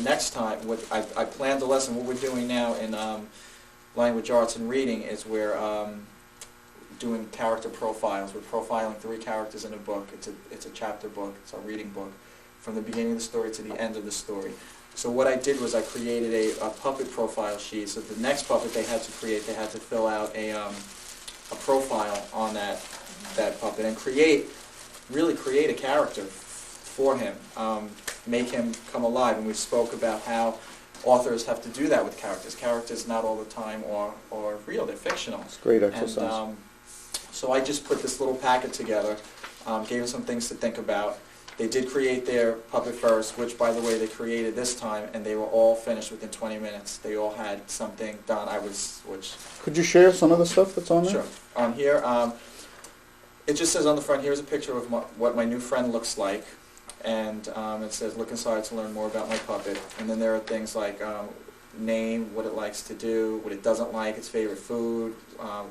next time, I planned a lesson. What we're doing now in language arts and reading is we're doing character profiles. We're profiling 3 characters in a book. It's a chapter book. It's a reading book, from the beginning of the story to the end of the story. So what I did was I created a puppet profile sheet. So the next puppet they had to create, they had to fill out a profile on that puppet and really create a character for him, make him come alive. And we spoke about how authors have to do that with characters. Characters not all the time are real, they're fictional. It's great exercise. And, so I just put this little packet together, gave them some things to think about. They did create their puppet first, which, by the way, they created this time, and they were all finished within 20 minutes. They all had something done. Could you share some of the stuff that's on there? Sure. On here, it just says on the front, here's a picture of what my new friend looks like, and it says, look inside to learn more about my puppet. And then there are things like name, what it likes to do, what it doesn't like, its favorite food,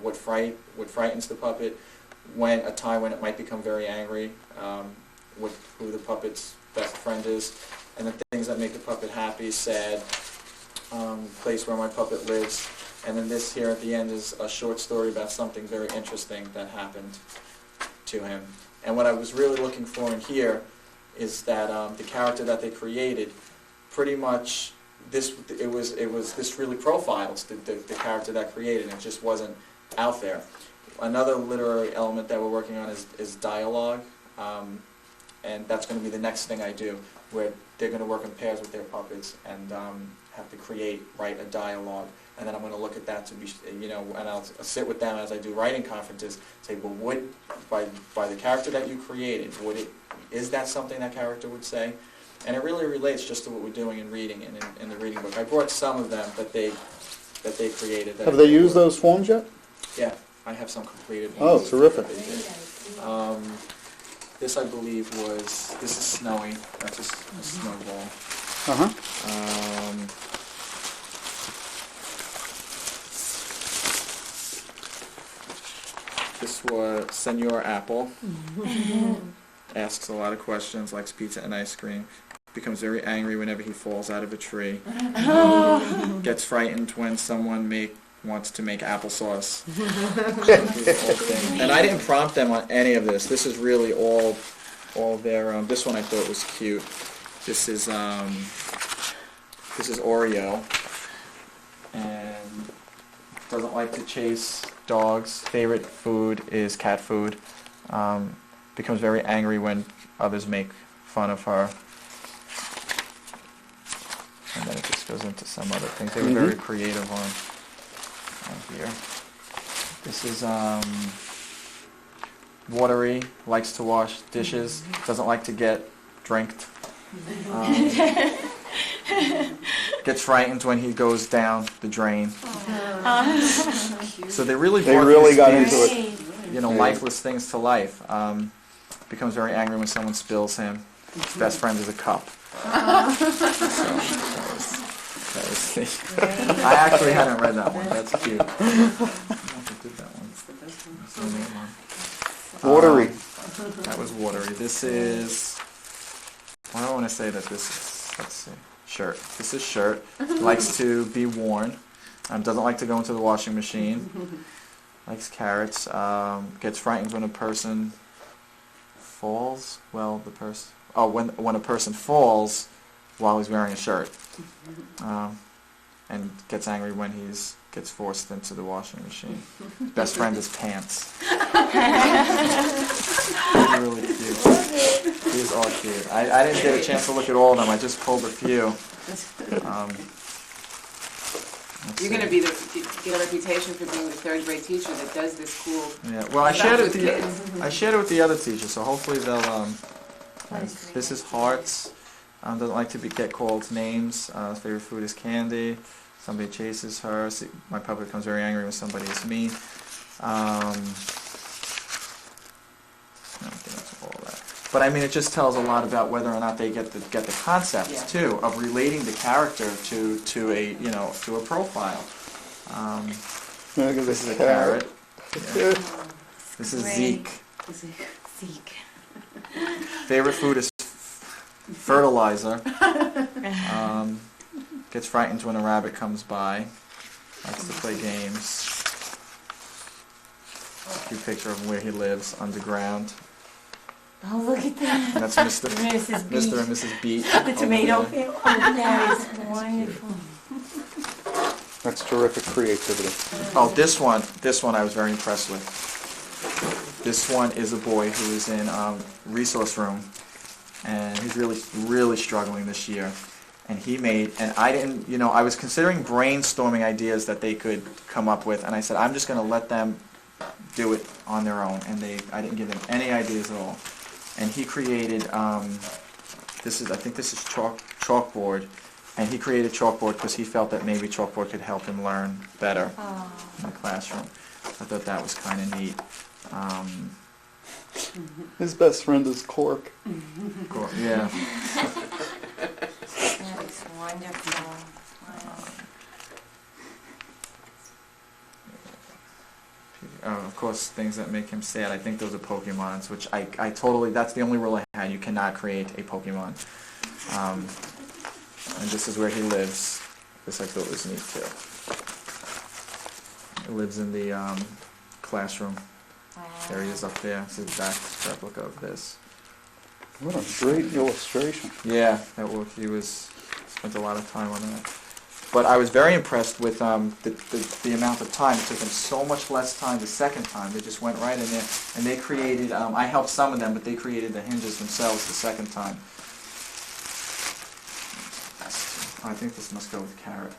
what frightens the puppet, a time when it might become very angry, who the puppet's best friend is, and the things that make the puppet happy, sad, place where my puppet lives. And then this here at the end is a short story about something very interesting that happened to him. And what I was really looking for in here is that the character that they created, pretty much this really profiles the character that created, and it just wasn't out there. Another literary element that we're working on is dialogue, and that's going to be the next thing I do, where they're going to work in pairs with their puppets and have to write a dialogue. And then I'm going to look at that to be, and I'll sit with them as I do writing conferences, say, well, by the character that you created, is that something that character would say? And it really relates just to what we're doing in reading and in the reading book. I brought some of them that they created. Have they used those forms yet? Yeah, I have some completed ones. Oh, terrific. This, I believe, this is Snowy. That's a snowball. Uh-huh. This was Senor Apple. Asks a lot of questions, likes pizza and ice cream. Becomes very angry whenever he falls out of a tree. Gets frightened when someone wants to make applesauce. And I didn't prompt them on any of this. This is really all their. This one I thought was cute. This is Oreo, and doesn't like to chase dogs. Favorite food is cat food. Becomes very angry when others make fun of her. And then it just goes into some other things. They were very creative on here. This is watery, likes to wash dishes, doesn't like to get drinked. Gets frightened when he goes down the drain. So they really got into it. Lifeless things to life. Becomes very angry when someone spills him. His best friend is a cup. That was I actually hadn't read that one. That's cute. I did that one. Watery. That was watery. This is. What do I want to say that this is? Let's see. Shirt. This is shirt. Likes to be worn. Doesn't like to go into the washing machine. Likes carrots. Gets frightened when a person falls. Well, when a person falls while he's wearing a shirt, and gets angry when he gets forced into the washing machine. Best friend is pants. Really cute. These are cute. I didn't get a chance to look at all of them. I just pulled a few. You're going to get a reputation for being the third-grade teacher that does this cool. Yeah. Well, I shared it with the other teachers, so hopefully they'll. This is Hearts. Doesn't like to get called names. His favorite food is candy. Somebody chases her. My puppet becomes very angry when somebody is mean. I don't get into all that. But I mean, it just tells a lot about whether or not they get the concepts too of relating the character to a profile. This is a carrot. Yeah. This is Zeke. Zeke. Favorite food is fertilizer. Gets frightened when a rabbit comes by. Likes to play games. A cute picture of where he lives, underground. Oh, look at that. And that's Mr. Mrs. Mr. and Mrs. Beat. The tomato over there. peel. Oh, that is wonderful. That's terrific creativity. Oh, this one I was very impressed with. This one is a boy who is in resource room, and he's really struggling this year. And he made, and I didn't, I was considering brainstorming ideas that they could come up with, and I said, I'm just going to let them do it on their own, and I didn't give them any ideas at all. And he created, I think this is chalkboard, and he created chalkboard because he felt that maybe chalkboard could help him learn better in the classroom. I thought that was kind of neat. His best friend is cork. Yeah. That is wonderful. Wow. Of course, things that make him sad. I think those are Pokemons, which I totally, that's the only rule I had. You cannot create a Pokemon. And this is where he lives. This I thought was neat too. He lives in the classroom. Wow. There he is up there. It's the exact replica of this. What a great illustration. Yeah, that work. He spent a lot of time on that. But I was very impressed with the amount of time. It took them so much less time the second time. They just went right in there, and they created. I helped some of them, but they created the hinges themselves the second time. I think this must go with carrot.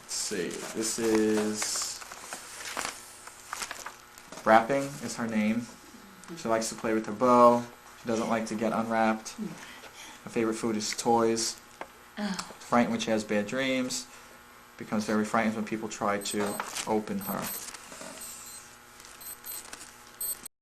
Let's see. This is wrapping is her name. She likes to play with her bow. She doesn't like to get unwrapped. Her favorite food is toys. Frightened when she has bad dreams. Becomes very frightened when people try to open her.